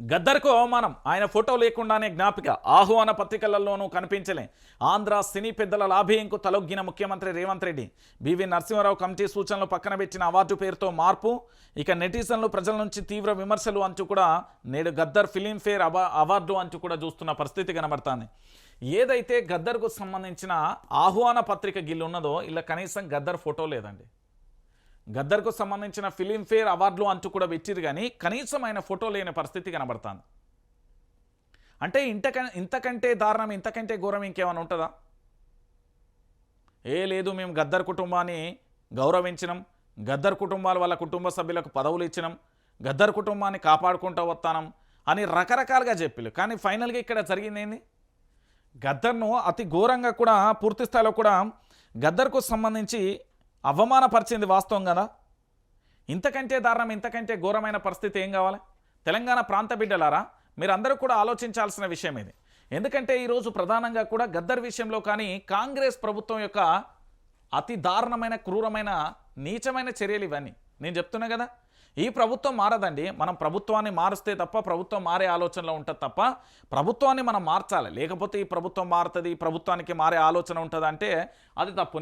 గద్దర్కు అవమానం ఆయన ఫోటో లేకుండానే జ్ఞాపిక ఆహ్వాన పత్రికలలోనూ కనిపించలే ఆంధ్ర సినీ పెద్దల లాభీయంకు తలొగ్గిన ముఖ్యమంత్రి రేవంత్ రెడ్డి బివి నరసింహారావు కమిటీ సూచనలు పక్కన పెట్టిన అవార్డు పేరుతో మార్పు ఇక నెటిజన్లు ప్రజల నుంచి తీవ్ర విమర్శలు అంటూ కూడా నేడు గద్దర్ ఫిలింఫేర్ అవార్డు అంటూ కూడా చూస్తున్న పరిస్థితి కనబడుతుంది ఏదైతే గద్దర్కు సంబంధించిన ఆహ్వాన పత్రిక గిల్లు ఉన్నదో ఇలా కనీసం గద్దర్ ఫోటో లేదండి గద్దర్కు సంబంధించిన ఫిలింఫేర్ అవార్డులు అంటూ కూడా పెట్టిరు కానీ కనీసం ఆయన ఫోటో లేని పరిస్థితి కనబడుతుంది అంటే ఇంతకంటే దారుణం ఇంతకంటే ఘోరం ఇంకేమైనా ఉంటుందా లేదు మేము గద్దర్ కుటుంబాన్ని గౌరవించినాం గద్దర్ కుటుంబాలు వాళ్ళ కుటుంబ సభ్యులకు పదవులు ఇచ్చినాం గద్దర్ కుటుంబాన్ని కాపాడుకుంటూ వస్తానం అని రకరకాలుగా చెప్పారు కానీ ఫైనల్గా ఇక్కడ జరిగింది ఏంది గద్దర్ను అతి ఘోరంగా కూడా పూర్తి స్థాయిలో కూడా గద్దర్కు సంబంధించి అవమానపరిచింది వాస్తవం కదా ఇంతకంటే దారుణం ఇంతకంటే ఘోరమైన పరిస్థితి ఏం కావాలి తెలంగాణ ప్రాంత బిడ్డలారా మీరందరూ కూడా ఆలోచించాల్సిన విషయం ఇది ఎందుకంటే ఈరోజు ప్రధానంగా కూడా గద్దర్ విషయంలో కానీ కాంగ్రెస్ ప్రభుత్వం యొక్క అతి దారుణమైన క్రూరమైన నీచమైన చర్యలు ఇవన్నీ నేను చెప్తున్నా కదా ఈ ప్రభుత్వం మారదండి మనం ప్రభుత్వాన్ని మారుస్తే తప్ప ప్రభుత్వం మారే ఆలోచనలో ఉంటుంది తప్ప ప్రభుత్వాన్ని మనం మార్చాలి లేకపోతే ఈ ప్రభుత్వం మారుతుంది ఈ ప్రభుత్వానికి మారే ఆలోచన ఉంటుంది అంటే అది తప్పు